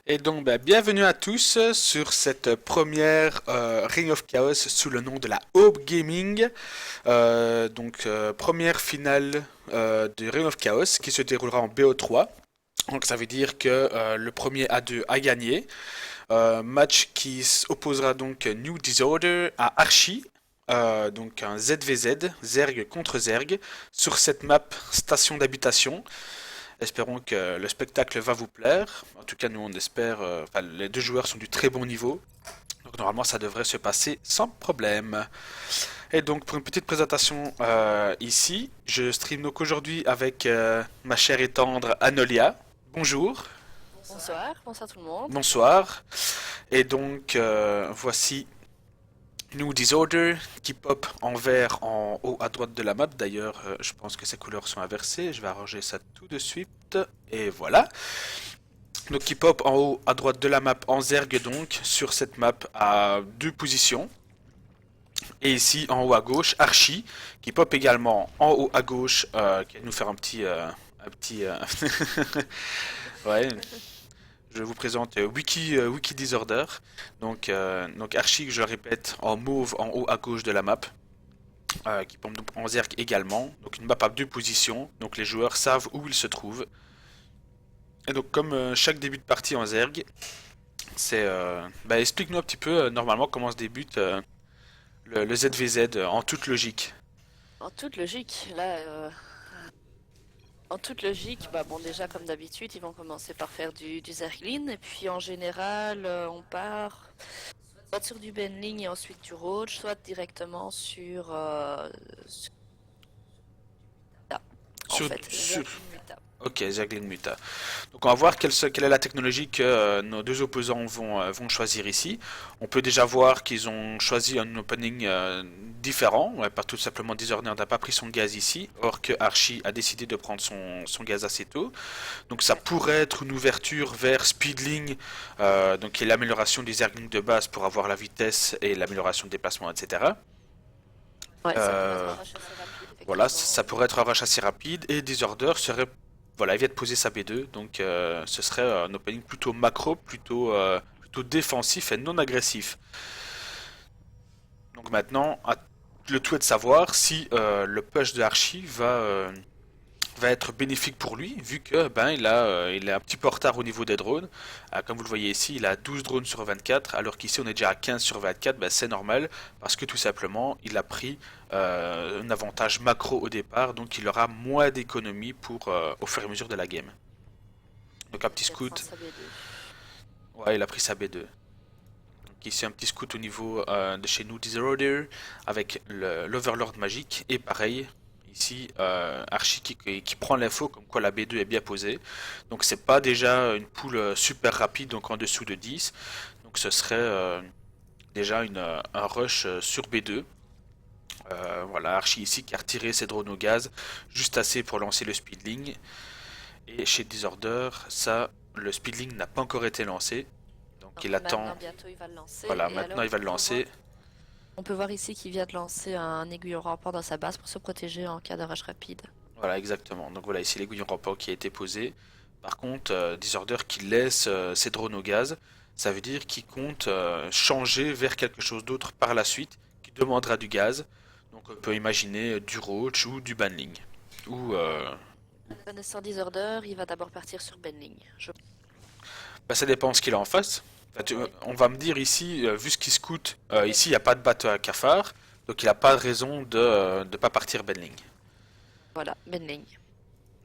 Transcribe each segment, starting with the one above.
Et donc, bienvenue à tous sur cette première Ring of Chaos sous le nom de la Aube Gaming. Première finale du Ring of Chaos qui se déroulera en BO3. Donc, ça veut dire que le premier A2 a gagné. Match qui opposera donc New Disorder à Archie. Donc un ZVZ, Zerg contre Zerg, sur cette map station d'habitation. Espérons que le spectacle va vous plaire. En tout cas, nous on espère. Les deux joueurs sont du très bon niveau. Donc normalement, ça devrait se passer sans problème. Et donc pour une petite présentation ici, je stream donc aujourd'hui avec ma chère et tendre Anolia. Bonjour. Bonsoir, bonsoir tout le monde. Bonsoir. Et donc voici New Disorder qui pop en vert en haut à droite de la map. D'ailleurs, je pense que ces couleurs sont inversées. Je vais arranger ça tout de suite. Et voilà. Donc qui pop en haut à droite de la map en Zerg donc sur cette map à deux positions. Et ici en haut à gauche, Archie qui pop également en haut à gauche, qui va nous faire un petit ouais, je vous présente Wiki Disorder. Donc Archie, je le répète, en mauve en haut à gauche de la map. Qui pompe donc en Zerg également. Donc une map à deux positions. Donc les joueurs savent où ils se trouvent. Et donc comme chaque début de partie en Zerg, explique-nous un petit peu normalement comment se débute le ZVZ en toute logique. En toute logique, en toute logique, bon déjà comme d'habitude, ils vont commencer par faire du Zerglin et puis en général, on part soit sur du Benling et ensuite du Roach, soit directement sur Muta, en Sur, fait, sur... Zerglin Muta. Ok, Zergling Muta. Donc on va voir quelle est la technologie que nos deux opposants vont choisir ici. On peut déjà voir qu'ils ont choisi un opening différent. Ouais, pas tout simplement Disorder n'a pas pris son gaz ici, or que Archie a décidé de prendre son gaz assez tôt. Donc ça Ouais, pourrait être une ouverture vers Speedling, donc qui est l'amélioration des Zergling de base pour avoir la vitesse et l'amélioration de déplacement, etc. ouais, ça pourrait être Euh, un rush assez rapide, voilà, effectivement. ça pourrait être un rush assez rapide et Disorder serait voilà, il vient de poser sa B2, donc ce serait un opening plutôt macro, plutôt défensif et non agressif. Donc maintenant, le tout est de savoir si le push de Archie va être bénéfique pour lui, vu que il est un petit peu en retard au niveau des drones. Comme vous le voyez ici, il a 12 drones sur 24, alors qu'ici on est déjà à 15 sur 24, c'est normal, parce que tout simplement, il a pris un avantage macro au départ, donc il aura moins d'économie pour au fur et à mesure de la game. Donc un petit Il vient de prendre scout, sa B2. ouais, il a pris sa B2. Donc ici un petit scout au niveau de chez nous, Disorder, avec l'Overlord magique, et pareil, ici Archie qui prend l'info comme quoi la B2 est bien posée. Donc c'est pas déjà une poule super rapide, donc en dessous de 10. Donc ce serait déjà un rush sur B2. Voilà, Archie ici qui a retiré ses drones au gaz, juste assez pour lancer le speedling. Et chez Disorder, ça, le speedling n'a pas encore été lancé. Donc Non, il mais attend. maintenant, bientôt, il va le lancer. Voilà, Et maintenant il alors, va le lancer. on peut voir ici qu'il vient de lancer un aiguillon rampant dans sa base pour se protéger en cas de rush rapide. Voilà, exactement. Donc voilà, ici l'aiguillon rampant qui a été posé. Par contre, Disorder qui laisse ses drones au gaz, ça veut dire qu'il compte changer vers quelque chose d'autre par la suite, qui demandera du gaz. Donc on peut imaginer du Roach ou du Banling. Ou Connaissant Disorder, il va d'abord partir sur Benling. ça dépend de ce qu'il a en face. Oui, On va me dire ici, vu ce qu'il scoute, ici il n'y a pas de bateau à cafard, donc il n'a pas de raison de ne pas partir Benling. voilà, Benling.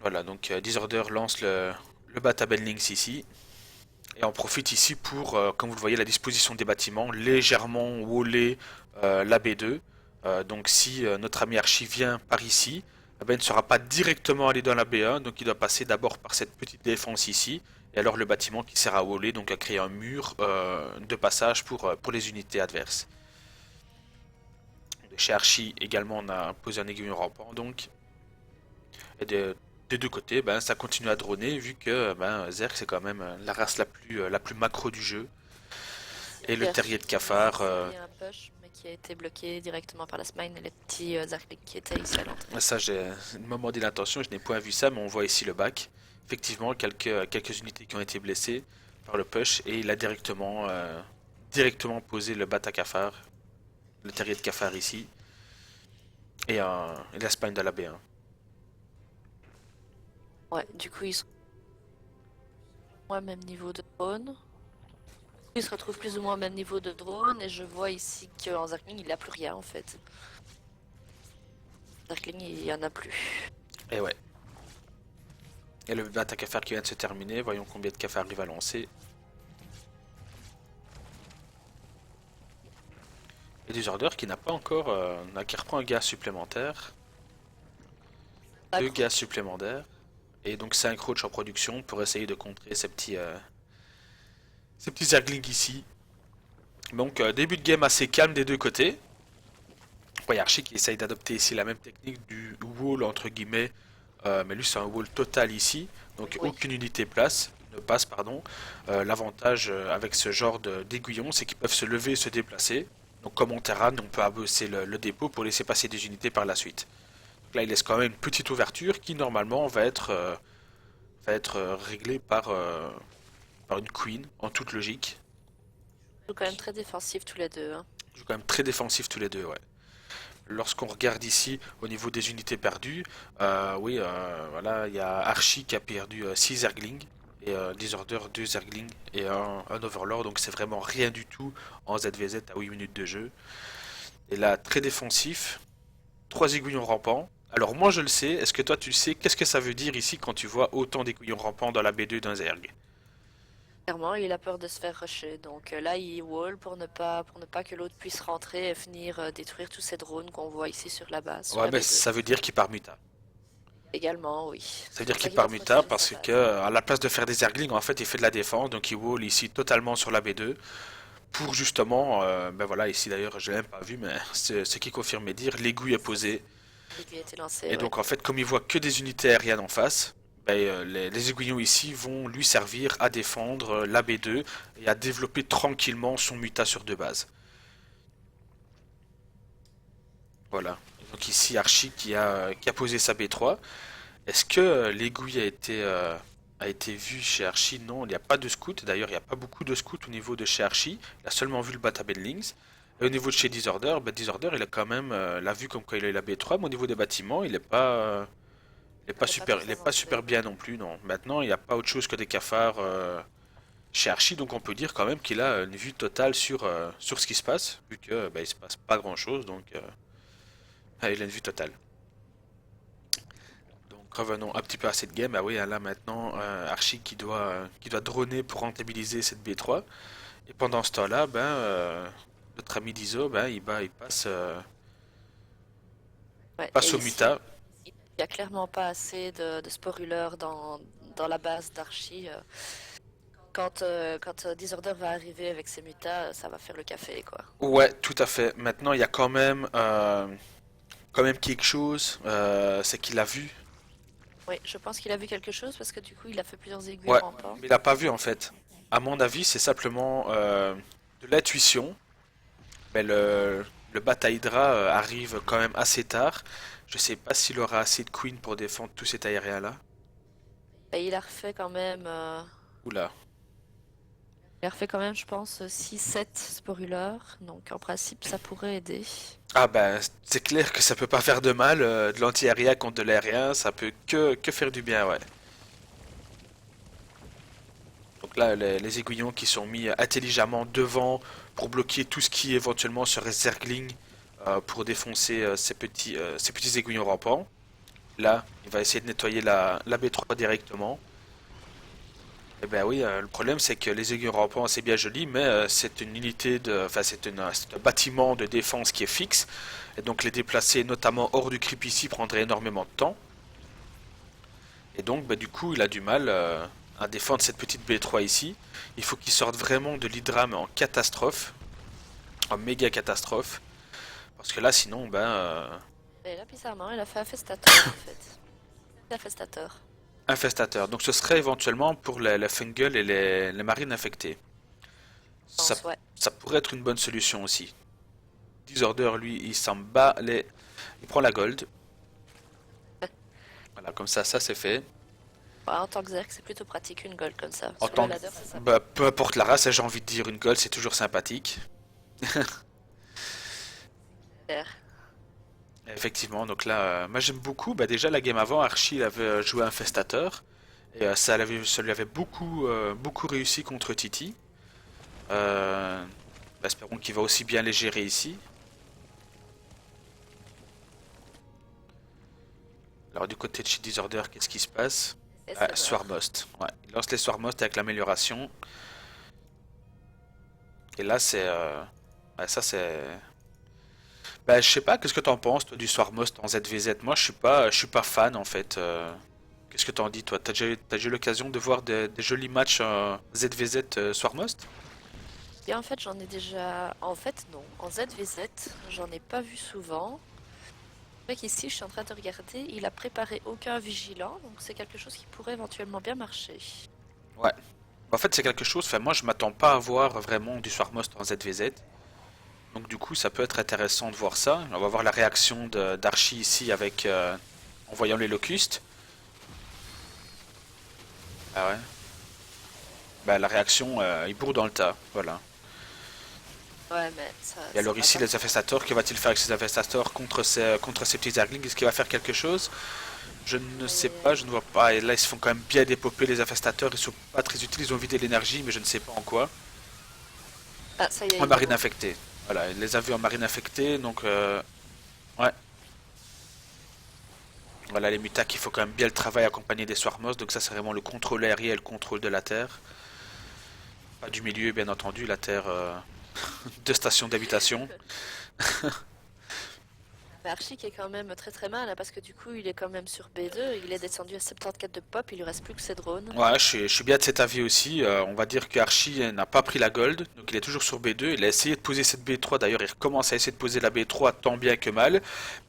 Voilà, donc Disorder lance le bat à Benlings ici. Et on profite ici pour, comme vous le voyez, la disposition des bâtiments, légèrement wallé la B2. Donc si notre ami Archie vient par ici, eh ben, il ne sera pas directement allé dans la B1, donc il doit passer d'abord par cette petite défense ici, et alors le bâtiment qui sert à waller, donc à créer un mur de passage pour les unités adverses. Chez Archie également on a posé un aiguillon rampant, donc et des deux côtés, ça continue à droner vu que Zerg c'est quand même la race la plus macro du jeu. Et Ici, le terrier Archie de qui voulait cafard, essayer un push, mais qui a été bloqué directement par la spine et les petits Zarklick qui étaient ici à l'entrée. ça j'ai un moment d'inattention, je n'ai point vu ça, mais on voit ici le bac. Effectivement, quelques unités qui ont été blessées. par le push et il a directement posé le bat à cafard, le terrier de cafard ici, et la spine de la B1. Ouais, du coup, ils sont au moins au même niveau de drone. Ils se retrouvent plus ou moins au même niveau de drone, et je vois ici qu'en Zergling, il n'y a plus rien en fait. Zergling, il n'y en a plus. Et ouais. Et le bat à cafard qui vient de se terminer, voyons combien de cafards il va lancer. Et Disorder qui n'a pas encore, qui reprend un gaz supplémentaire. Deux gaz supplémentaires. Et donc 5 roaches en production pour essayer de contrer ces petits Zerglings ici. Donc début de game assez calme des deux côtés. Ouais, Archie qui essaye d'adopter ici la même technique du wall entre guillemets. Mais lui c'est un wall total ici. Donc Oui. aucune unité ne passe, pardon. L'avantage avec ce genre d'aiguillon c'est qu'ils peuvent se lever et se déplacer. Donc comme on terrain, on peut abaisser le dépôt pour laisser passer des unités par la suite. Donc là il laisse quand même une petite ouverture qui normalement va être réglée par une queen en toute logique. Ils sont quand même très défensifs tous les deux. Hein. Ils sont quand même très défensifs tous les deux, ouais. Lorsqu'on regarde ici au niveau des unités perdues, oui, voilà, il y a Archie qui a perdu 6 Zerglings et Disorder 2 Zerglings et un Overlord, donc c'est vraiment rien du tout en ZVZ à 8 minutes de jeu. Et là, très défensif, 3 aiguillons rampants. Alors moi je le sais, est-ce que toi tu sais qu'est-ce que ça veut dire ici quand tu vois autant d'aiguillons rampants dans la B2 d'un Zerg? Clairement, il a peur de se faire rusher. Donc là, il wall pour ne pas que l'autre puisse rentrer et venir détruire tous ces drones qu'on voit ici sur la base, sur Ouais, la mais B2. ça veut dire qu'il part muta. Également, oui. Ça veut C'est dire pour ça qu'il qu'il va part muta protéger sa parce que base. à la place de faire des Zerglings, en fait, il fait de la défense, donc il wall ici totalement sur la B2 pour justement, ben voilà, ici d'ailleurs, je l'ai même pas vu, mais c'est ce qui confirmait dire, l'aiguille est posée. Dès qu'il a été lancé, Et oui. donc en fait, comme il voit que des unités aériennes en face, ben, les aiguillons ici vont lui servir à défendre la B2 et à développer tranquillement son muta sur deux bases. Voilà. Donc ici Archie qui a posé sa B3. Est-ce que l'aiguille a été vue chez Archie? Non, il n'y a pas de scout. D'ailleurs, il n'y a pas beaucoup de scouts au niveau de chez Archie. Il a seulement vu le Bata Bedlings. Et au niveau de chez Disorder, Disorder, il a quand même l'a vu comme quand il a eu la B3, mais au niveau des bâtiments, il est pas Il n'est pas super, très il est pas avancé. super bien non plus, non. Maintenant, il n'y a pas autre chose que des cafards chez Archie, donc on peut dire quand même qu'il a une vue totale sur ce qui se passe, vu que il se passe pas grand chose, donc il a une vue totale. Donc revenons un petit peu à cette game. Ah oui, là maintenant, Archie qui doit droner pour rentabiliser cette B3. Et pendant ce temps-là, notre ami Dizo, il Ouais, et passe au ici, muta. il n'y a clairement pas assez de sporuleurs dans la base d'Archie. Quand Disorder va arriver avec ses mutas, ça va faire le café, quoi. Ouais, tout à fait. Maintenant, il y a quand même quelque chose, c'est qu'il a vu. Oui, je pense qu'il a vu quelque chose parce que du coup, il a fait plusieurs aiguilles Ouais, rampants. mais il a pas vu en fait. À mon avis, c'est simplement de l'intuition. Mais le Bata Hydra arrive quand même assez tard. Je sais pas s'il aura assez de Queen pour défendre tout cet aérien-là. Et il a refait quand même, Oula. je pense, 6-7 sporuleurs. Donc en principe, ça pourrait aider. Ah ben, c'est clair que ça peut pas faire de mal. De l'anti-aérien contre de l'aérien, ça peut que faire du bien, ouais. Donc là, les aiguillons qui sont mis intelligemment devant pour bloquer tout ce qui éventuellement serait Zergling pour défoncer ces petits aiguillons rampants. Là, il va essayer de nettoyer la B3 directement. Eh ben oui, le problème c'est que les aiguillons rampants c'est bien joli, mais c'est une unité enfin c'est un bâtiment de défense qui est fixe, et donc les déplacer notamment hors du creep ici prendrait énormément de temps. Et donc du coup il a du mal à défendre cette petite B3 ici. Il faut qu'il sorte vraiment de l'hydra mais en catastrophe, en méga catastrophe, parce que là sinon Et là, bizarrement, il a fait Infestator en fait. Infestator. infestateur. Donc ce serait éventuellement pour les fungal et les marines infectées. Je Ça, pense, ouais. ça pourrait être une bonne solution aussi. Disorder, lui, il s'en bat les. Il prend la gold. Voilà, comme ça c'est fait. Ouais, en tant que Zerg, c'est plutôt pratique une gold comme ça. En Sur le tant que... ladder, c'est sympa. Bah, peu importe la race, j'ai envie de dire une gold, c'est toujours sympathique. Effectivement, donc là, moi j'aime beaucoup. Bah, déjà, la game avant, Archie il avait joué Infestateur. Et ça lui avait beaucoup réussi contre Titi. Euh, Bah, espérons qu'il va aussi bien les gérer ici. Alors, du côté de chez Disorder, qu'est-ce qui se passe? Et Ah, ça meurt. Swarmost. Ouais, il lance les Swarmost avec l'amélioration. Et là, ouais, ça, c'est. Bah, je sais pas, qu'est-ce que t'en penses, toi, du Swarmost en ZVZ? Moi, je suis pas fan, en fait. Qu'est-ce que t'en dis, toi? T'as déjà eu l'occasion de voir des jolis matchs ZVZ Swarmost? Et en fait, j'en ai déjà. En fait, non. En ZVZ, j'en ai pas vu souvent. C'est vrai qu'ici, je suis en train de regarder, il a préparé aucun vigilant, donc c'est quelque chose qui pourrait éventuellement bien marcher. Ouais. En fait, c'est quelque chose, enfin, moi, je m'attends pas à voir vraiment du Swarmost en ZVZ. Donc, du coup, ça peut être intéressant de voir ça. On va voir la réaction d'Archie ici avec, en voyant les locustes. Ah ouais. Bah, la réaction, il bourre dans le tas. Voilà. Ouais, mais ça, Et ça alors va ici, pas. les infestateurs, que va-t-il faire avec ces infestateurs contre ces petits Zerglings? Est-ce qu'il va faire quelque chose? Je ne sais pas, je ne vois pas. Et là, ils se font quand même bien dépoper, les infestateurs. Ils sont pas très utiles, ils ont vidé l'énergie, mais je ne sais pas en quoi. Ah, ça y est, En il est marine mort. infectée. Voilà, il les a vus en marine infectée, donc ouais. Voilà, les mutas, il faut quand même bien le travail accompagné des swarmos. Donc ça, c'est vraiment le contrôle aérien et le contrôle de la terre. Pas du milieu, bien entendu, la terre de station d'habitation. Mais Archie qui est quand même très très mal, hein, parce que du coup, il est quand même sur B2, il est descendu à 74 de pop, il lui reste plus que ses drones. Ouais, je suis bien de cet avis aussi. On va dire que Archie n'a pas pris la gold, donc il est toujours sur B2. Il a essayé de poser cette B3, d'ailleurs il recommence à essayer de poser la B3 tant bien que mal.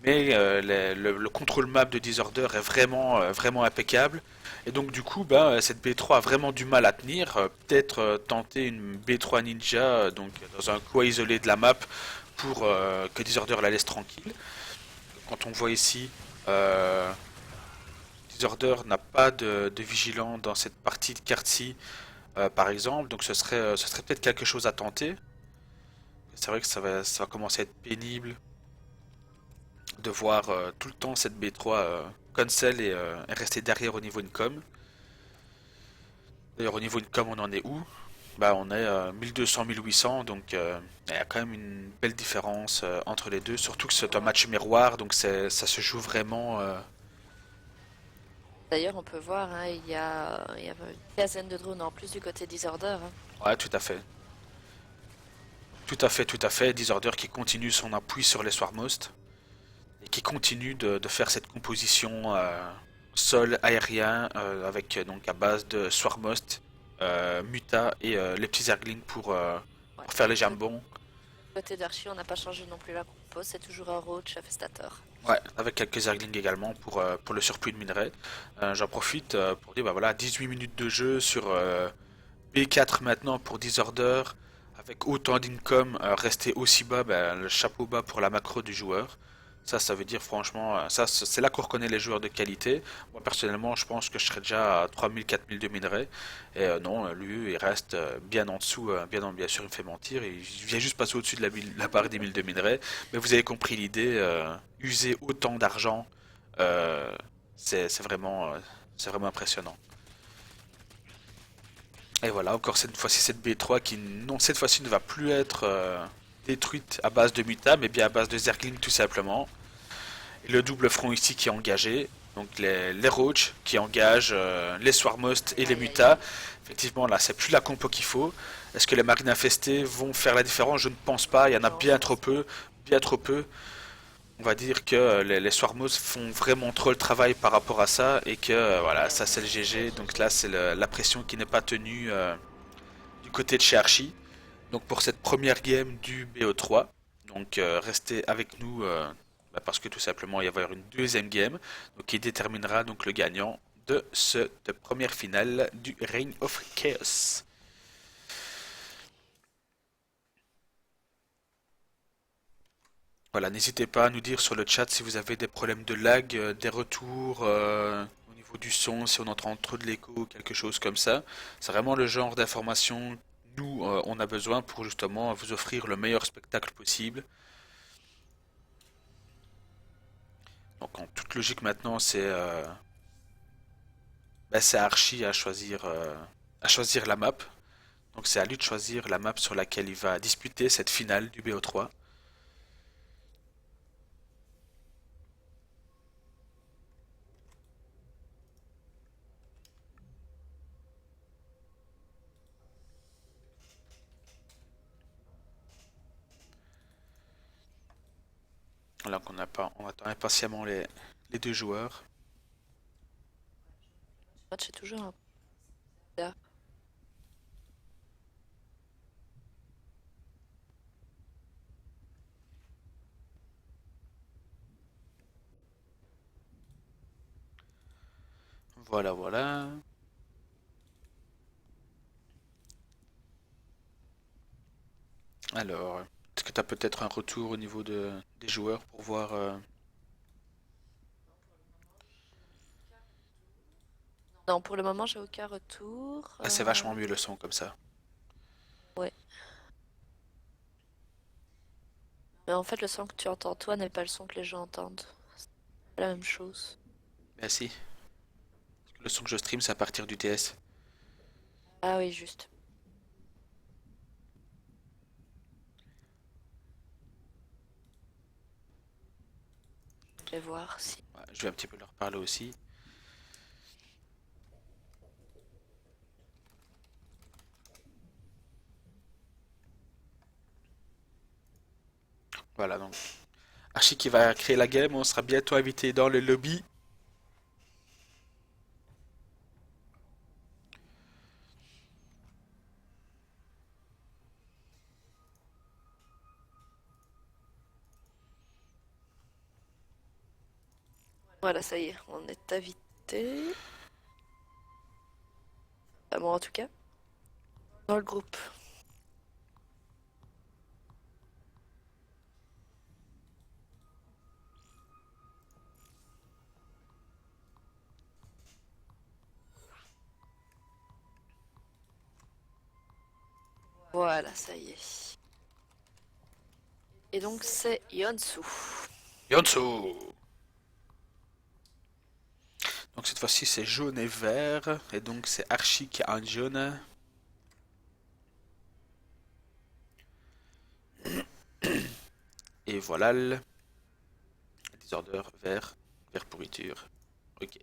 Mais le contrôle map de Disorder est vraiment impeccable. Et donc du coup, bah, cette B3 a vraiment du mal à tenir. Peut-être tenter une B3 Ninja, donc dans un coin isolé de la map, pour que Disorder la laisse tranquille. Quand on voit ici... euh, Disorder n'a pas de vigilant dans cette partie de carte-ci, par exemple, donc ce serait peut-être quelque chose à tenter. C'est vrai que ça va commencer à être pénible de voir tout le temps cette B3 cancel et rester derrière au niveau income. D'ailleurs, au niveau income, on en est où? Bah, on est 1200-1800, donc il y a quand même une belle différence entre les deux, surtout que c'est un match miroir, donc ça se joue vraiment. D'ailleurs, on peut voir, hein, il y a une quinzaine de drones en plus du côté Disorder, hein. Ouais, tout à fait. Tout à fait, tout à fait. Disorder qui continue son appui sur les Swarmost et qui continue de faire cette composition sol-aérien avec donc à base de Swarmost, Muta et les petits Zerglings Ouais. pour faire les Du jambons. côté d'Archie, on n'a pas changé non plus la compo, c'est toujours un roach Festator. Ouais, avec quelques Zerglings également pour le surplus de minerais. J'en profite pour dire, bah voilà, 18 minutes de jeu sur B4 maintenant pour Disorder. Avec autant d'income, rester aussi bas, bah, le chapeau bas pour la macro du joueur. Ça veut dire franchement, ça c'est là qu'on reconnaît les joueurs de qualité. Moi personnellement, je pense que je serais déjà à 3000-4000 de minerais. Et non, lui, il reste bien en dessous, bien sûr, il me fait mentir. Il vient juste passer au-dessus de la barre des 1000 de minerais. Mais vous avez compris l'idée, user autant d'argent, euh, c'est vraiment impressionnant. Et voilà, encore cette fois-ci cette B3 qui, non, cette fois-ci ne va plus être détruite à base de Muta, mais bien à base de Zergling tout simplement. Et le double front ici qui est engagé, donc les Roach qui engagent les Swarmost et les Aïe aïe aïe. Muta. Effectivement, là, c'est plus la compo qu'il faut. Est-ce que les marines infestées vont faire la différence? Je ne pense pas, il y en a Non, je bien pense trop pas. peu, bien trop peu. On va dire que les Swarmos font vraiment trop le travail par rapport à ça et que voilà, ça c'est le GG. Donc là, c'est la pression qui n'est pas tenue du côté de chez Archie. Donc pour cette première game du BO3. Donc restez avec nous bah, parce que tout simplement il va y avoir une deuxième game donc, qui déterminera donc le gagnant de cette première finale du Reign of Chaos. Voilà, n'hésitez pas à nous dire sur le chat si vous avez des problèmes de lag, des retours au niveau niveau du son, si on entend trop de l'écho ou quelque chose comme ça. C'est vraiment le genre d'information nous on a besoin pour justement vous offrir le meilleur spectacle possible. Donc en toute logique maintenant c'est Archie à choisir la map. Donc c'est à lui de choisir la map sur laquelle il va disputer cette finale du BO3. Alors on attend impatiemment les deux joueurs. Le match est toujours un peu. Voilà, voilà. Alors, est-ce que tu as peut-être un retour au niveau des joueurs pour voir Non, pour le moment, j'ai aucun retour. Ah, c'est vachement mieux le son comme ça. Ouais. Mais en fait, le son que tu entends toi n'est pas le son que les gens entendent. C'est pas la même chose. Merci. Le son que je stream, c'est à partir du TS. Ah oui, juste. Je vais voir si. Ouais, je vais un petit peu leur parler aussi. Voilà, donc Archie qui va créer la game, on sera bientôt invité dans le lobby. Voilà, ça y est, on est invité. Ah bon, en tout cas, dans le groupe. Voilà, ça y est. Et donc, c'est Yonsu. Yonsu! Donc cette fois-ci c'est jaune et vert, et donc c'est Archie qui a un jaune. Et voilà le désordre vert, vert pourriture. Ok.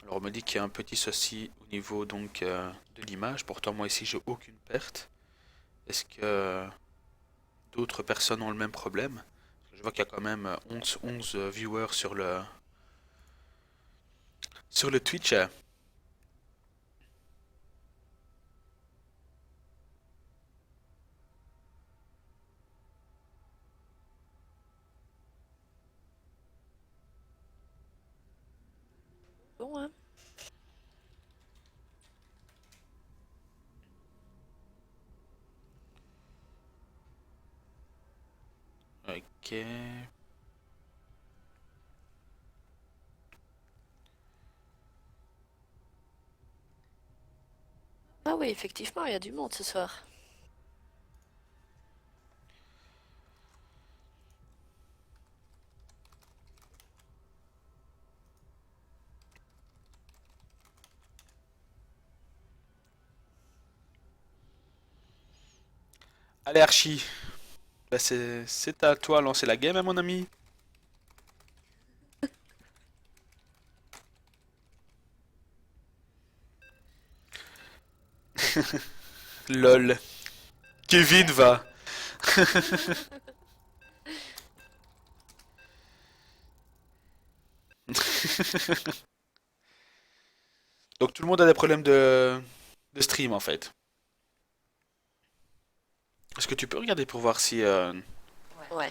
Alors on me dit qu'il y a un petit souci au niveau donc de l'image. Pourtant moi ici j'ai aucune perte. Est-ce que d'autres personnes ont le même problème? Je vois qu'il y a quand même 11 viewers sur le Twitch. Bon, hein. Ok. Ah oui, effectivement, il y a du monde ce soir. Allez Archie, bah, c'est à toi de lancer la game, hein, mon ami. Lol. Kevin va. Donc tout le monde a des problèmes de stream en fait. Est-ce que tu peux regarder pour voir si Ouais,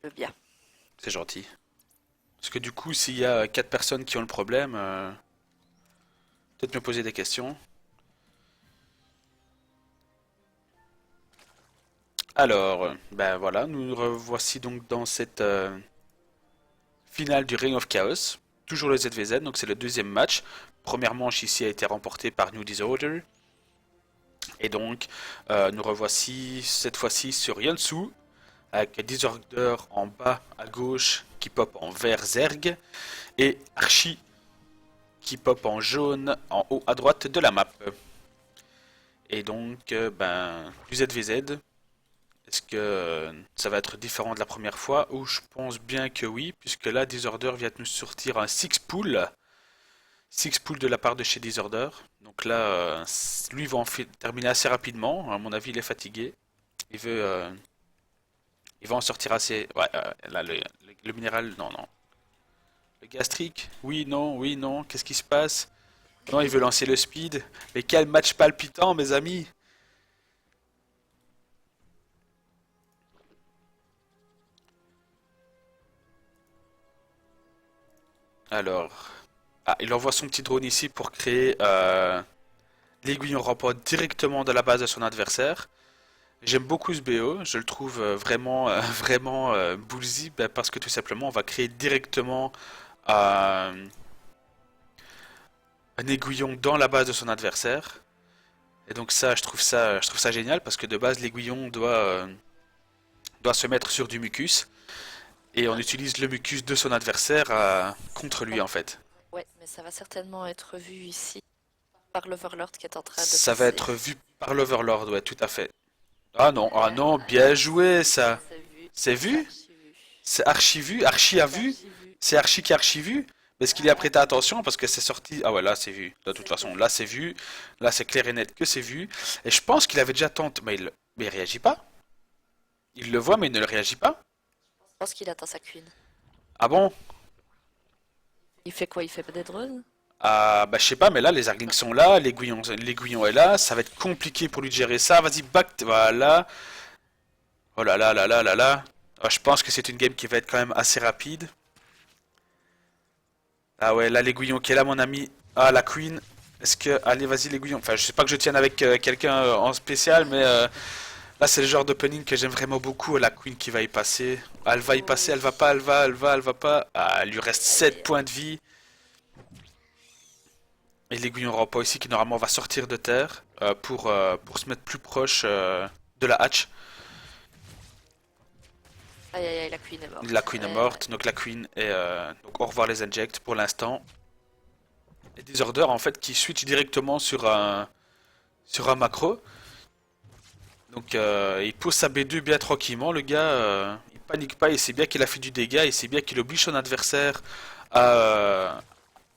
je veux bien. c'est gentil? Parce que du coup, s'il y a 4 personnes qui ont le problème, peut-être me poser des questions. Alors, ben voilà, nous revoici donc dans cette finale du Ring of Chaos. Toujours le ZVZ, donc c'est le deuxième match. Première manche ici a été remportée par New Disorder. Et donc, nous revoici cette fois-ci sur Yonsu, avec Disorder en bas à gauche qui pop en vert Zerg, et Archie qui pop en jaune en haut à droite de la map. Et donc, ben, du ZVZ, est-ce que ça va être différent de la première fois? Ou je pense bien que oui, puisque là, Disorder vient de nous sortir un six-pool. Six-pool de la part de chez Disorder. Donc là, lui va terminer assez rapidement. À mon avis, il est fatigué. Il veut, il va en sortir assez. Ouais, là, le minéral, non, non. Le gastrique, oui, non. Qu'est-ce qui se passe? Non, il veut lancer le speed. Mais quel match palpitant, mes amis! Alors, ah, il envoie son petit drone ici pour créer l'aiguillon rampant directement de la base de son adversaire. J'aime beaucoup ce BO, je le trouve vraiment, vraiment ballsy, ben, parce que tout simplement on va créer directement euh, un aiguillon dans la base de son adversaire. Et donc ça, je trouve ça génial parce que de base l'aiguillon doit se mettre sur du mucus et on utilise le mucus de son adversaire contre lui Ouais, en fait. ouais, mais ça va certainement être vu ici par l'Overlord qui est en train de Ça va passer. être vu par l'Overlord, ouais, tout à fait. Ah non, bien Ouais, joué ça. C'est c'est vu? archi vu, C'est archi vu, archi a c'est vu, archi vu. c'est archi qui a archi vu. Mais est-ce qu'il y a Ouais, prêté attention parce que c'est sorti. Ah ouais, là c'est vu. De toute c'est façon, vu. là c'est vu. Là c'est clair et net que c'est vu. Et je pense qu'il avait déjà tenté. Mais il réagit pas. Il le voit, mais il ne le réagit pas. Je pense qu'il attend sa queen. Ah bon? Il fait quoi? Il fait pas des drones? Ah bah je sais pas, mais là les Arglings sont là, l'aiguillon est là. Ça va être compliqué pour lui de gérer ça. Vas-y, back. Voilà. Oh là là là là là là. Ah, je pense que c'est une game qui va être quand même assez rapide. Ah ouais, là l'aiguillon qui est là, mon ami. Ah, la queen. Est-ce que... Allez, vas-y l'aiguillon. Enfin, je sais pas que je tienne avec quelqu'un en spécial, mais là c'est le genre d'opening que j'aime vraiment beaucoup. La queen qui va y passer. Ah, elle va y passer, elle Oui. va pas, elle va pas. Ah, il lui reste Aïe, 7 aïe, points aïe. de vie. Et l'aiguillon rampa ici qui normalement va sortir de terre pour se mettre plus proche de la hatch. Aïe, aïe, aïe, la queen est La morte. queen est Ouais, ouais. morte, donc la queen est... donc au revoir les injects pour l'instant. Et Disorder en fait qui switch directement sur un macro. Donc il pose sa B2 bien tranquillement, le gars, il panique pas, il sait bien qu'il a fait du dégât, il sait bien qu'il oblige son adversaire à,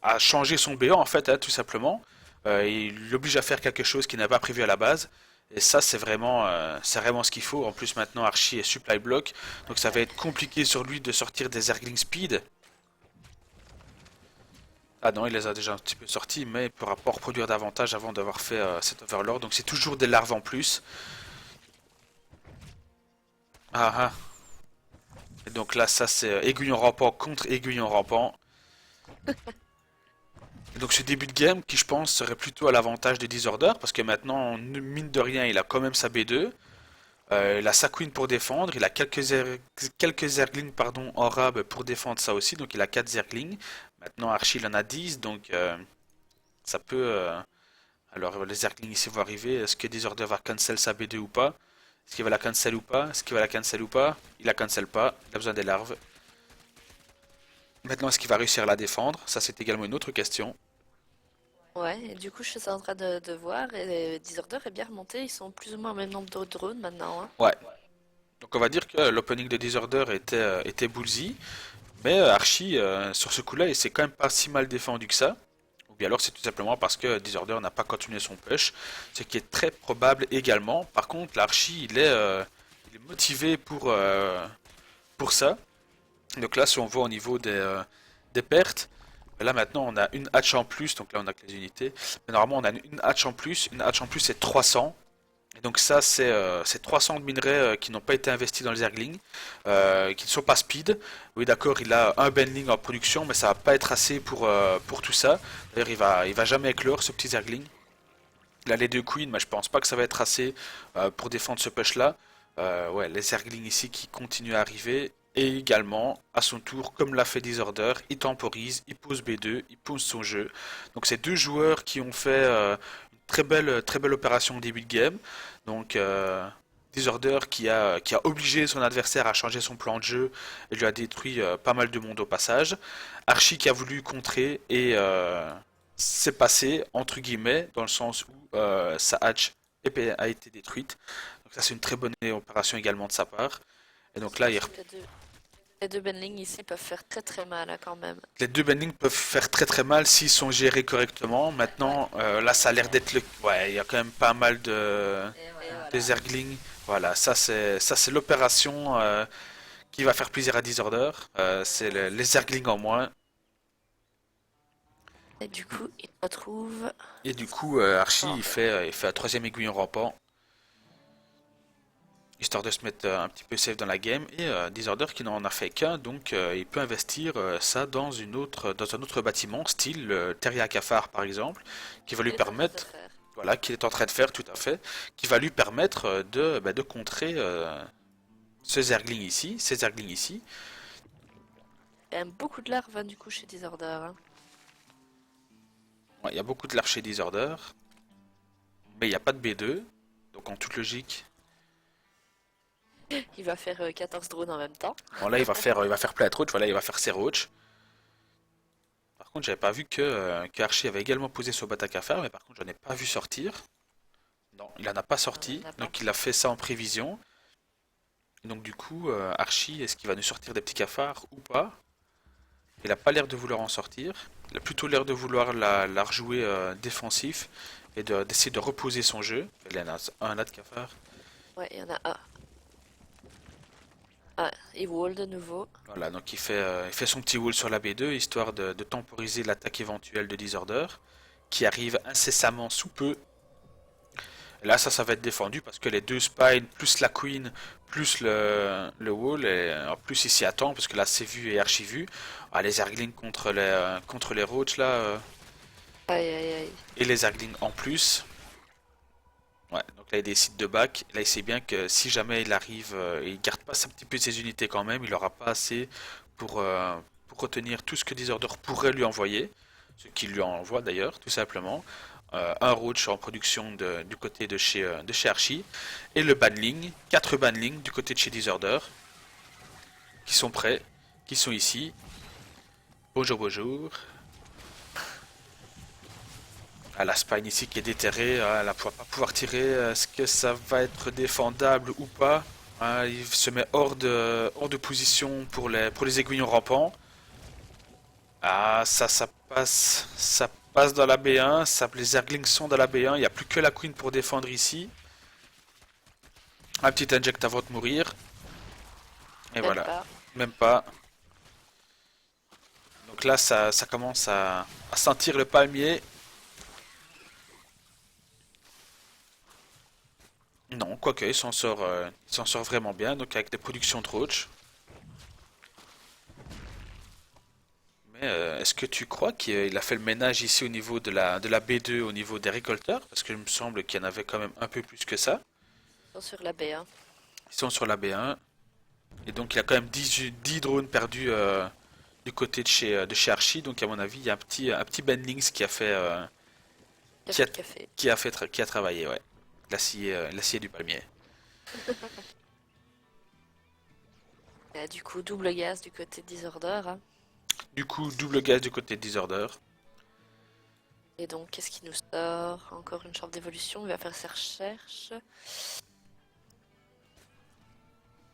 à changer son BO en fait, hein, tout simplement. Il l'oblige à faire quelque chose qu'il n'a pas prévu à la base. Et ça c'est vraiment ce qu'il faut. En plus maintenant Archie est supply block, donc ça va être compliqué sur lui de sortir des Zergling Speed. Ah non, il les a déjà un petit peu sortis, mais il pourra pas reproduire davantage avant d'avoir fait cet Overlord. Donc c'est toujours des larves en plus. Ah ah. Et donc là, ça c'est aiguillon rampant contre aiguillon rampant. Et donc ce début de game qui je pense serait plutôt à l'avantage de Disorder parce que maintenant, mine de rien, il a quand même sa B2. Il a sa queen pour défendre, il a quelques zerglings pardon, en rab pour défendre ça aussi, donc il a 4 zerglings. Maintenant Archie il en a 10, donc ça peut... alors les zerglings ici vont arriver, est-ce que Disorder va cancel sa B2 ou pas? Est-ce qu'il va la cancel ou pas? Est-ce qu'il va la cancel ou pas? Il la cancel pas, il a besoin des larves. Maintenant, est-ce qu'il va réussir à la défendre? Ça, c'est également une autre question. Ouais, et du coup, je suis en train de voir, et Disorder est bien remonté, ils sont plus ou moins au même nombre de drones maintenant, hein. Ouais. Donc, on va dire que l'opening de Disorder était ballsy, mais Archie, sur ce coup-là, il s'est quand même pas si mal défendu que ça. Ou bien alors, c'est tout simplement parce que Disorder n'a pas continué son push, ce qui est très probable également. Par contre, l'Archie, il est motivé pour ça. Donc là, si on voit au niveau des pertes, là maintenant on a une hatch en plus, donc là on a que les unités. Mais normalement on a une hatch en plus c'est 300. Et donc ça, c'est 300 de minerais qui n'ont pas été investis dans les Zerglings, qui ne sont pas speed. Oui, d'accord, il a un Benling en production, mais ça va pas être assez pour tout ça. D'ailleurs, il va jamais éclore, ce petit Zergling. Il a les deux queens, mais je pense pas que ça va être assez pour défendre ce push-là. Ouais, les Zerglings ici qui continuent à arriver. Et également, à son tour, comme l'a fait Disorder, il temporise, il pose B2, il pose son jeu. Donc c'est deux joueurs qui ont fait une très belle opération au début de game. Donc Disorder qui a obligé son adversaire à changer son plan de jeu et lui a détruit pas mal de monde au passage. Archie qui a voulu contrer et c'est passé, entre guillemets, dans le sens où sa hatch a été détruite. Donc ça c'est une très bonne opération également de sa part. Et donc là, Surtout que les deux Benling ici peuvent faire très très mal hein, quand même. les deux bendings peuvent faire très mal s'ils sont gérés correctement. Ouais. Maintenant, là ça a l'air d'être le... Ouais, il y a quand même pas mal Et de voilà. Zerglings. Voilà, ça c'est l'opération qui va faire plaisir à Disorder. C'est les Zerglings en moins. Et du coup, il retrouve. Et du coup, Archie, Oh, il fait un troisième aiguillon rampant, histoire de se mettre un petit peu safe dans la game. Et Disorder qui n'en a fait qu'un, donc il peut investir ça dans un autre bâtiment, style le Terrier à cafard par exemple, qui va lui il est en train de permettre, faire. voilà, qu'il est en train de faire tout à fait, qui va lui permettre de contrer ce Zergling ici, ces Zerglings ici. Il y a beaucoup de larves hein, du coup chez Disorder. Hein. Ouais, il y a beaucoup de l'archer Disorder, mais il n'y a pas de B2, donc en toute logique. Il va faire 14 drones en même temps. Bon là il va faire plein de roach, voilà, il va faire ses roach. Par contre, j'avais pas vu que Archie avait également posé son batak à faire, mais par contre, j'en ai pas vu sortir. Non, il en a pas Non, il sorti, n'y en a pas. donc il a fait ça en prévision. Donc du coup, Archie, est-ce qu'il va nous sortir des petits cafards ou pas? Il a pas l'air de vouloir en sortir. Il a plutôt l'air de vouloir la rejouer défensif et d'essayer de reposer son jeu. Il en a un là de cafard. Ouais, il y en a un. Ah, il wall de nouveau. Voilà, donc il fait son petit wall sur la B2, histoire de temporiser l'attaque éventuelle de Disorder, qui arrive incessamment sous peu. Là, ça va être défendu parce que les deux spines, plus la queen, plus le wall, et en plus ici attend, parce que là c'est vu et archi vu. Ah, les Zerglings contre les roach là, Aïe aïe aïe. et les Zerglings en plus. Ouais, donc là il décide de back. Là il sait bien que si jamais il arrive, il garde pas un petit peu ses unités quand même, il aura pas assez pour retenir tout ce que Disorder pourrait lui envoyer. Ce qu'il lui envoie d'ailleurs, tout simplement. Un roach en production du côté de chez Archie. Et le banling, 4 banlings du côté de chez Disorder, qui sont prêts, qui sont ici. Bonjour, bonjour. Ah, la spine ici qui est déterrée, elle va pas pouvoir tirer. Est-ce que ça va être défendable ou pas? Ah, il se met hors de position pour les aiguillons rampants. Ah, ça passe dans la B1. Les Zerglings sont dans la B1. Il n'y a plus que la Queen pour défendre ici. Un petit inject avant de mourir. Et Même voilà. pas. Même pas. Donc là, ça commence à sentir le palmier. Non, quoique, il s'en sort vraiment bien. Donc avec des productions de roach. Mais est-ce que tu crois qu'il a fait le ménage ici au niveau de la B2, au niveau des récolteurs? Parce qu'il me semble qu'il y en avait quand même un peu plus que ça. Ils sont sur la baie. Hein. Ils sont sur la B1. Et donc il y a quand même 10 drones perdus du côté de chez Archie. Donc à mon avis, il y a un petit Ben Links Il a qui fait a, le café. qui a travaillé, ouais. L'acier du palmier. Du coup, double gaz du côté de Disorder. Hein. Du coup, double gaz du côté de Disorder. Et donc, qu'est-ce qui nous sort? Encore une chambre d'évolution. Il va faire ses recherches.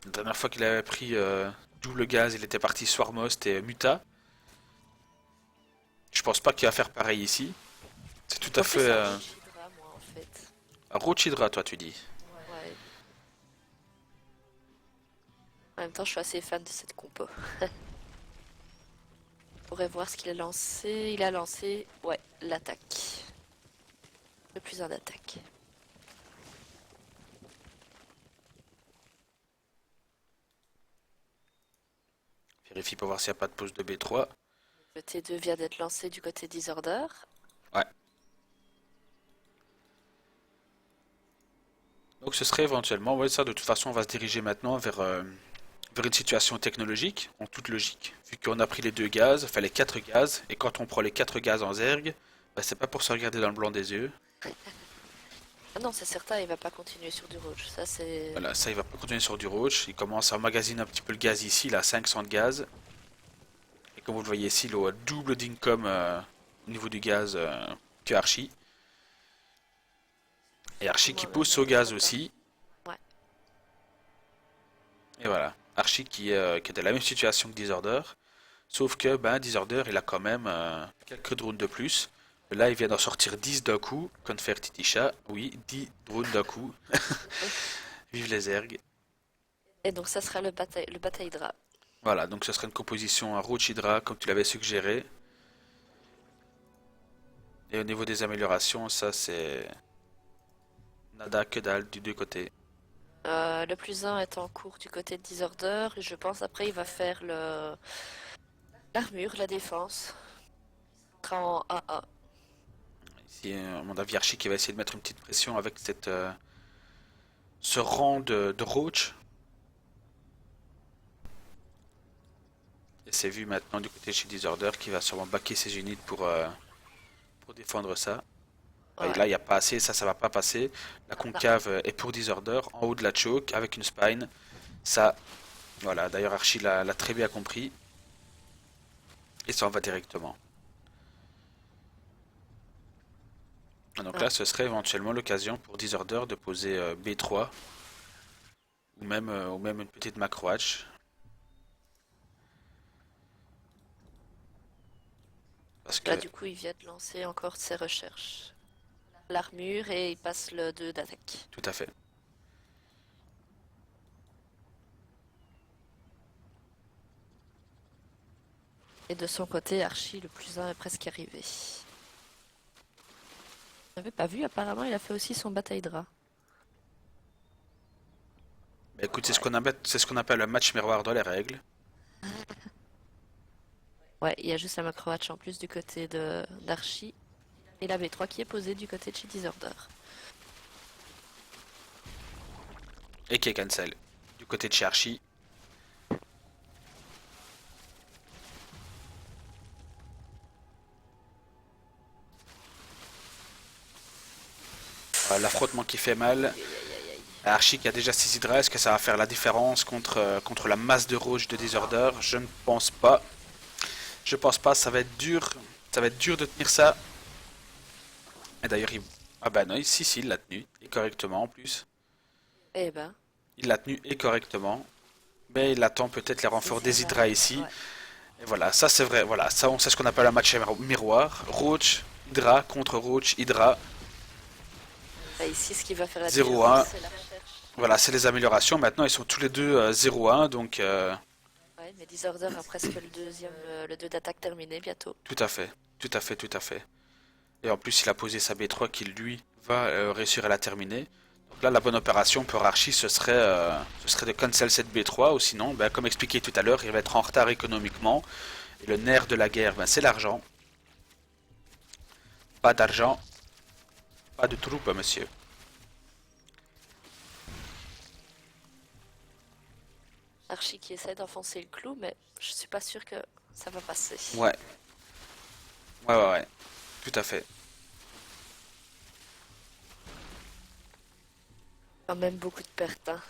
La dernière fois qu'il avait pris double gaz, il était parti Swarmost et Muta. Je pense pas qu'il va faire pareil ici. C'est Je tout à fait pensais à Rochidra, moi, en fait. Rochidra, toi, tu dis. Ouais. En même temps, je suis assez fan de cette compo. On pourrait voir ce qu'il a lancé. Il a lancé, ouais, l'attaque. Le plus un d'attaque. vérifie pour voir s'il n'y a pas de pose de B3. Le T2 vient d'être lancé du côté Disorder. Ouais. Donc ce serait éventuellement, ouais, ça de toute façon on va se diriger maintenant vers une situation technologique, en toute logique, vu qu'on a pris les 2 gaz, enfin les 4 gaz, et quand on prend les 4 gaz en zerg, bah, c'est pas pour se regarder dans le blanc des yeux. Ah non, c'est certain, il va pas continuer sur du rouge. Ça, c'est. Voilà, ça il va pas continuer sur du roach, il commence à emmagasiner un petit peu le gaz ici, il a 500 de gaz, et comme vous le voyez ici, il a double d'income au niveau du gaz que Archie. Et Archie qui Moi-même, pousse au gaz certain. aussi, Ouais. et voilà. Archie qui est dans la même situation que Disorder, sauf que ben, Disorder il a quand même quelques drones de plus. Là il vient d'en sortir 10 d'un coup, Confertitisha, oui, 10 drones d'un coup. Oui. Vive les ergs. Et donc, ça sera le bataille drap. Voilà, donc ce serait une composition à Roach Hydra comme tu l'avais suggéré. Et au niveau des améliorations, ça c'est nada que dalle du deux côtés. Le plus 1 est en cours du côté de Disorder. Et je pense après, il va faire l'armure, la défense. Il sera en AA. Ici, à mon avis, Archie qui va essayer de mettre une petite pression avec ce rang de Roach. Et c'est vu maintenant du côté chez Disorder qui va sûrement backer ses unités pour défendre ça. Et Ouais. là, il n'y a pas assez, ça va pas passer. La Ah, concave est pour Disorder, en haut de la choke, avec une spine. Ça, voilà, d'ailleurs Archie l'a très bien compris. Et ça en va directement. Donc ouais. là, ce serait éventuellement l'occasion pour Disorder de poser B3 ou même une petite macro hatch. Parce Là, que, du coup, il vient de lancer encore ses recherches. L'armure et il passe le 2 d'attaque. tout à fait. Et de son côté, Archie, le plus 1 est presque arrivé. Je n'avais pas vu, apparemment, il a fait aussi son bataille drap. Bah, écoute, Ouais. c'est ce qu'on appelle un match miroir dans les règles. Ouais, il y a juste la macro-hatch en plus du côté de d'Archie. Et la B3 qui est posée du côté de chez Disorder. Et qui est cancel. Du côté de chez Archie. L'affrontement qui fait mal. Aïe, aïe, aïe, aïe, aïe. Archie qui a déjà 6 hydras, est-ce que ça va faire la différence contre la masse de rouge de Disorder? Je ne pense pas. Je pense pas, ça va être dur. Ça va être dur de tenir ça. Et d'ailleurs, ah bah non, si, il l'a tenu. Et correctement en plus. Eh ben, Il l'a tenu et correctement. Mais il attend peut-être les renforts des ça. hydras ici. Ouais. Et voilà, ça c'est vrai. Voilà, ça on sait ce qu'on appelle un match miroir. Roach, Hydra contre Roach, Hydra. Bah, ici, ce qui va faire la 0-1. différence, c'est la recherche. Voilà, c'est les améliorations. Maintenant, ils sont tous les deux 0-1. Donc, Ouais, mais Disorder a presque le 2 d'attaque terminé bientôt. tout à fait. Tout à fait, tout à fait. Et en plus, il a posé sa B3 qui, lui, va réussir à la terminer. Donc là, la bonne opération pour Archie, ce serait de cancel cette B3. Ou sinon, ben, comme expliqué tout à l'heure, il va être en retard économiquement. Et le nerf de la guerre, ben, c'est l'argent. Pas d'argent, pas de troupes, monsieur. Archie qui essaie d'enfoncer le clou, mais je suis pas sûre que ça va passer. Ouais, ouais. Tout à fait. Quand même beaucoup de pertes, hein.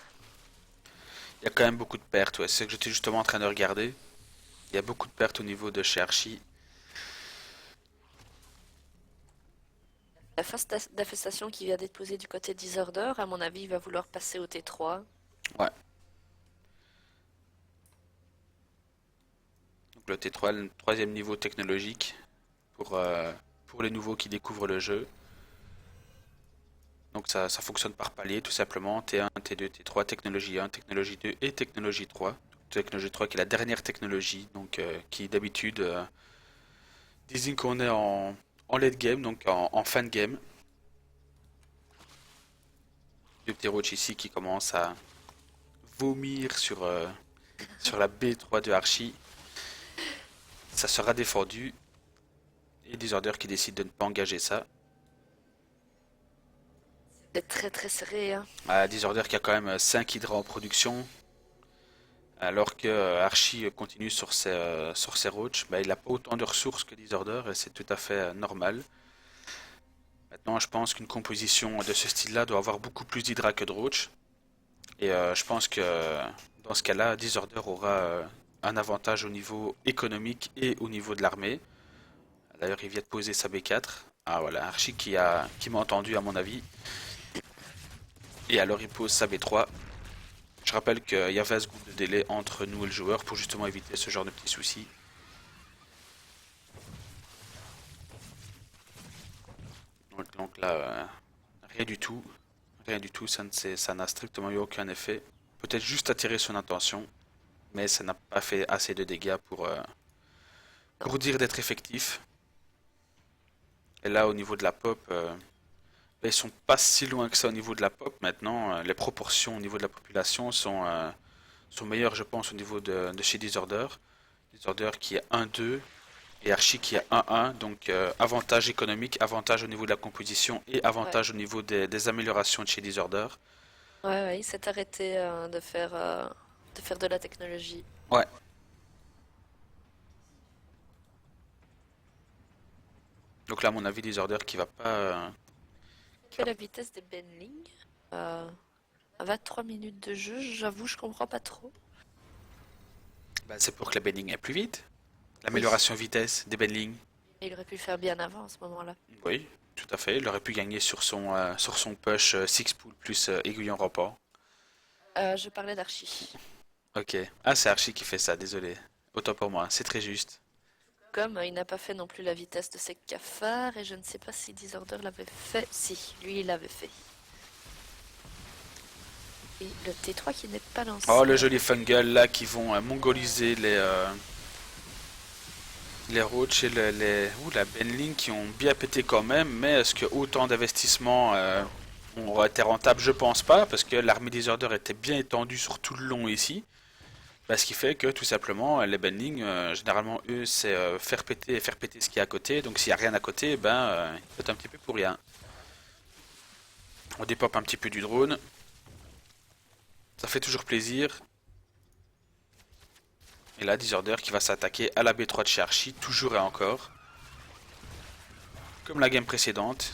Il y a quand même beaucoup de pertes, ouais. C'est ce que j'étais justement en train de regarder. Il y a beaucoup de pertes au niveau de chez Archie. La phase d'infestation qui vient d'être posée du côté de Disorder, à mon avis, il va vouloir passer au T3. Ouais. Donc le T3, le troisième niveau technologique pour les nouveaux qui découvrent le jeu. Donc ça fonctionne par palier tout simplement. T1, T2, T3, technologie 1, technologie 2 et technologie 3. Technologie 3 qui est la dernière technologie, donc qui d'habitude désigne qu'on est en late game, donc en fin de game. Le petit roach ici qui commence à vomir sur la B3 de Archie. ça sera défendu. Et Disorder qui décide de ne pas engager ça. C'est très très serré, hein. Disorder qui a quand même 5 hydras en production. Alors que Archie continue sur ses roaches. Bah, il n'a pas autant de ressources que Disorder et c'est tout à fait normal. Maintenant, je pense qu'une composition de ce style-là doit avoir beaucoup plus d'hydra que de roach. Et je pense que dans ce cas-là, Disorder aura un avantage au niveau économique et au niveau de l'armée. D'ailleurs, il vient de poser sa B4. Ah voilà, Archie qui m'a entendu à mon avis. Et alors il pose sa B3. Je rappelle qu'il y avait un seconde de délai entre nous et le joueur pour justement éviter ce genre de petits soucis. Donc là, rien du tout. Rien du tout, ça n'a strictement eu aucun effet. Peut-être juste attirer son attention, mais ça n'a pas fait assez de dégâts pour dire d'être effectif. Et là, au niveau de la pop, ils sont pas si loin que ça au niveau de la pop. Maintenant, les proportions au niveau de la population sont meilleures, je pense, au niveau de chez Disorder. Disorder qui est 1-2 et Archie qui est 1-1. Donc, avantage économique, avantage au niveau de la composition et Ouais, avantage au niveau des améliorations de chez Disorder. ouais, il s'est arrêté de faire de la technologie. Ouais, donc là, à mon avis, Disorder qui va pas. Qui Que va- la vitesse des Benling, euh, à 23 minutes de jeu, j'avoue, je comprends pas trop. Bah, c'est pour que la bending aille plus vite. Oui, L'amélioration vitesse des bending. il aurait pu le faire bien avant à ce moment-là. Oui, tout à fait. Il aurait pu gagner sur son push six pool plus aiguillon rempart. Je parlais d'Archie. Ok. Ah, c'est Archie qui fait ça, désolé. Autant pour moi, c'est très juste. Comme il n'a pas fait non plus la vitesse de ses cafards, et je ne sais pas si Disorder l'avait fait. Si, lui, il l'avait fait. Et le T3 qui n'est pas Oh, lancé. le joli fungal là qui vont mongoliser les roaches et la benling qui ont bien pété quand même. Mais est-ce que autant d'investissements ont été rentables? Je pense pas, parce que l'armée des orders était bien étendue sur tout le long ici. Bah, ce qui fait que tout simplement, les bending, généralement, eux, c'est faire péter ce qu'il y a à côté. Donc s'il n'y a rien à côté, ben, ils pètent un petit peu pour rien. On dépop un petit peu du drone. Ça fait toujours plaisir. Et là, Disorder qui va s'attaquer à la B3 de chez Archie, toujours et encore. Comme la game précédente.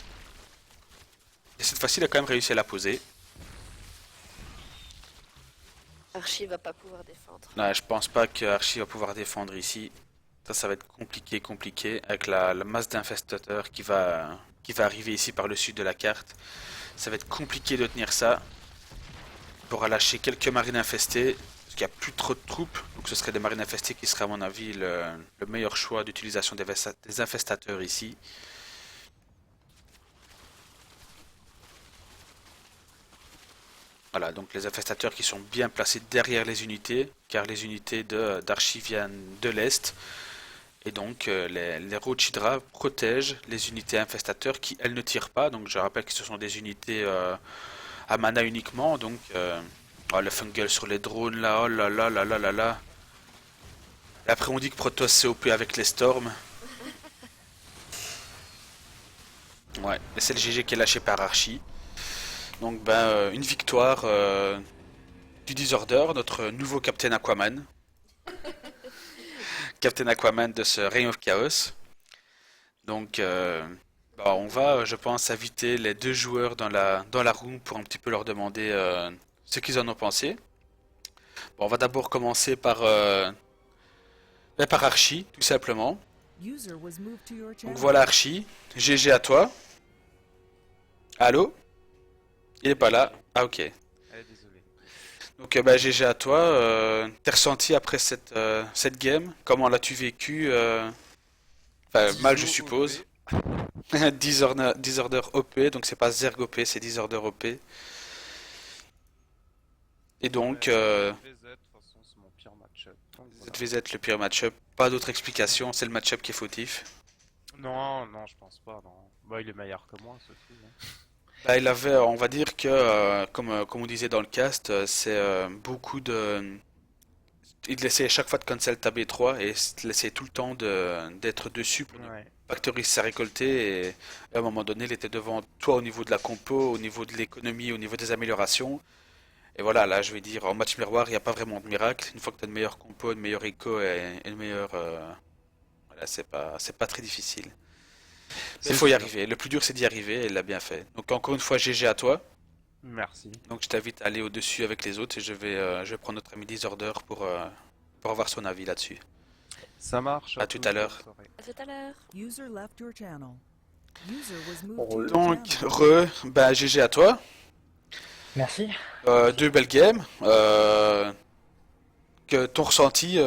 Et cette fois-ci, il a quand même réussi à la poser. Archie va pas pouvoir défendre. Là, je pense pas que Archie va pouvoir défendre ici. Ça va être compliqué, compliqué. Avec la masse d'infestateurs qui va arriver ici par le sud de la carte. Ça va être compliqué de tenir ça. Il pourra lâcher quelques marines infestées. Parce qu'il n'y a plus trop de troupes. Donc ce serait des marines infestées qui seraient à mon avis le meilleur choix d'utilisation des infestateurs ici. Voilà, donc les infestateurs qui sont bien placés derrière les unités, car les unités d'Archie viennent de l'est. Et donc les Rochidra protègent les unités infestateurs qui, elles, ne tirent pas. Donc je rappelle que ce sont des unités à mana uniquement. Donc oh, le fungal sur les drones là, oh là là là là là là. Et après on dit que Protoss c'est OP avec les storms. Ouais, et c'est le GG qui est lâché par Archie. Donc ben une victoire du Disorder, notre nouveau Captain Aquaman. Captain Aquaman de ce Reign of Chaos. Donc bah, on va, je pense, inviter les deux joueurs dans la room pour un petit peu leur demander ce qu'ils en ont pensé. Bon, on va d'abord commencer par Archie, tout simplement. Donc voilà Archie, GG à toi. Allô? Il est pas là. Ah ok. Désolé. Donc bah, GG à toi. T'es ressenti après cette game? Comment l'as-tu vécu? Enfin, mal je Diso suppose. OP. Disorder OP, donc c'est pas Zerg OP, c'est Disorder OP. Et donc, ZVZ, de toute façon, c'est mon pire match-up. Donc voilà. ZVZ le pire match-up, pas d'autre explication, c'est le match-up qui est fautif. Non, non, je pense pas, non. Bah, il est meilleur que moi, ceci. Hein. Bah, il avait, on va dire que, comme on disait dans le cast, c'est beaucoup il essayait chaque fois de cancel ta B3 et il essayait tout le temps d'être dessus pour ne Ouais. pas que tu réussisses à récolter. Et à un moment donné, il était devant toi au niveau de la compo, au niveau de l'économie, au niveau des améliorations. Et voilà, là, je vais dire, en match miroir, il n'y a pas vraiment de miracle. Une fois que tu as une meilleure compo, une meilleure éco et une meilleure. Voilà, c'est pas très difficile. Il C'est faut y sûr. arriver. Le plus dur, c'est d'y arriver et il l'a bien fait. Donc, encore une fois, GG à toi. Merci. Donc, je t'invite à aller au-dessus avec les autres et je vais prendre notre ami Disorder pour avoir son avis là-dessus. Ça marche, À à tout tous, à bonne l'heure. soirée. À tout à l'heure. User left your channel. User was moved Bon, to your Donc, channel. bah, GG à toi. merci. Deux belles games. Ton ressenti,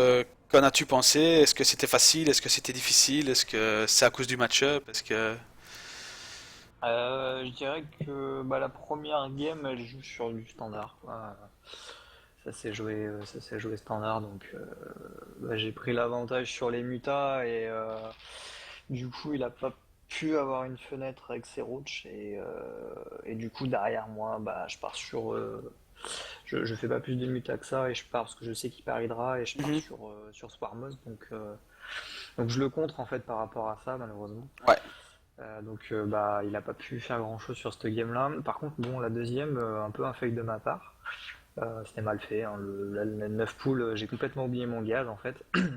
qu'en as-tu pensé? Est-ce que c'était facile? Est-ce que c'était difficile? Est-ce que c'est à cause du match-up? Est-ce que... Je dirais que bah, la première game, elle joue sur du standard, quoi. Ça s'est joué standard, donc bah, j'ai pris l'avantage sur les mutas et du coup il a pas pu avoir une fenêtre avec ses roaches et du coup derrière moi, bah je pars sur, je fais pas plus de mutas que ça et je pars parce que je sais qu'il perd Hydra et je pars Mhm. sur Swarmos, donc je le contre en fait par rapport à ça malheureusement. Ouais. Bah, il a pas pu faire grand chose sur cette game là. Par contre, bon, la deuxième, un peu un fake de ma part. C'était mal fait, hein. Le 9 pool, j'ai complètement oublié mon gaz en fait.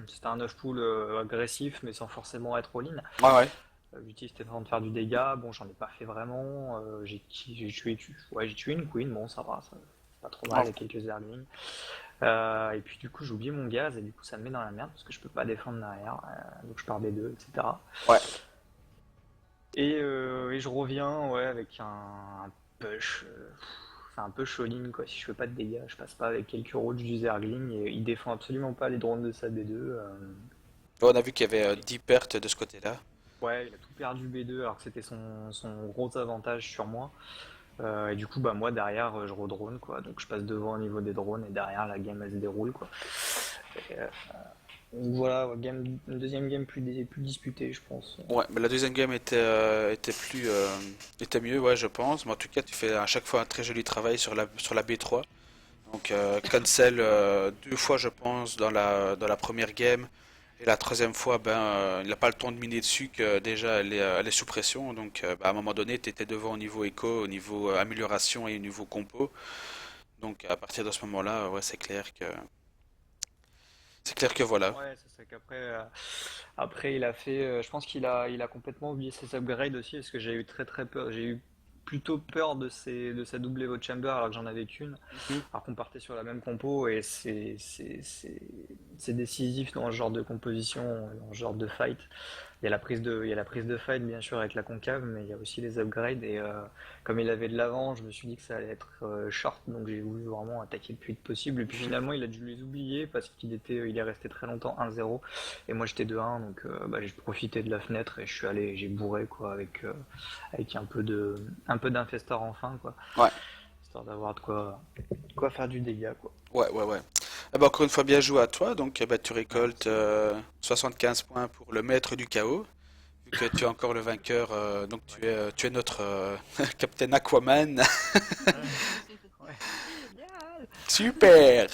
C'était un 9 pool agressif, mais sans forcément être all-in. Ouais, ouais. L'objectif était vraiment de faire du dégât. Bon, j'en ai pas fait vraiment. Ouais, j'ai tué une queen. Bon, ça va, c'est pas trop mal. Il y a quelques airlings. Et puis du coup, j'ai oublié mon gaz et du coup, ça me met dans la merde parce que je peux pas défendre derrière. Donc je pars des deux, etc. Ouais. Et je reviens ouais, avec un push. C'est un peu all-in quoi. Si je fais pas de dégâts, je passe pas avec quelques roaches du Zergling et il défend absolument pas les drones de sa B2. On a vu qu'il y avait 10 pertes de ce côté-là. Ouais, il a tout perdu B2 alors que c'était son gros avantage sur moi. Et du coup, bah moi derrière, je redrone quoi. Donc je passe devant au niveau des drones et derrière la game elle se déroule quoi. Et, donc voilà, ouais, une deuxième game plus disputée, je pense. Ouais, mais la deuxième game était mieux, ouais, je pense. Mais en tout cas, tu fais à chaque fois un très joli travail sur la B3. Donc, cancel deux fois, je pense, dans la première game. Et la troisième fois, ben, il n'a pas le temps de miner dessus, que déjà elle est sous pression. Donc, bah, à un moment donné, tu étais devant au niveau écho, au niveau amélioration et au niveau compo. Donc, à partir de ce moment-là, ouais, c'est clair que voilà. Ouais, c'est ça qu'après, après il a fait, je pense il a complètement oublié ses upgrades aussi, parce que j'ai eu très très peur, j'ai eu plutôt peur de sa double Evo Chamber alors que j'en avais qu'une, Mhm. alors qu'on partait sur la même compo et c'est décisif dans ce genre de composition, dans ce genre de fight. Il y a la prise de fight bien sûr avec la concave, mais il y a aussi les upgrades et comme il avait de l'avant, je me suis dit que ça allait être short, donc j'ai voulu vraiment attaquer le plus vite possible. Et puis Mhm. finalement, il a dû les oublier parce il est resté très longtemps 1-0 et moi j'étais 2-1, donc bah, j'ai profité de la fenêtre et je suis allé, j'ai bourré quoi avec un peu d'infestor en fin quoi, Ouais. histoire d'avoir de quoi faire du dégât quoi. Ouais, ouais, ouais. Eh ben, encore une fois, bien joué à toi. Donc, eh ben, tu récoltes 75 points pour le maître du chaos. Vu que tu es encore le vainqueur, donc tu es notre Captain Aquaman. Ouais. Génial. Super!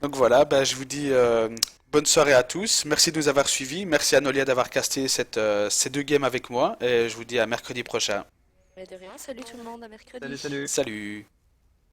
Donc voilà, ben, je vous dis bonne soirée à tous. Merci de nous avoir suivis. Merci à Nolia d'avoir casté ces deux games avec moi. Et je vous dis à mercredi prochain. Mais de rien, salut tout le monde, à Salut, mercredi. salut. Salut!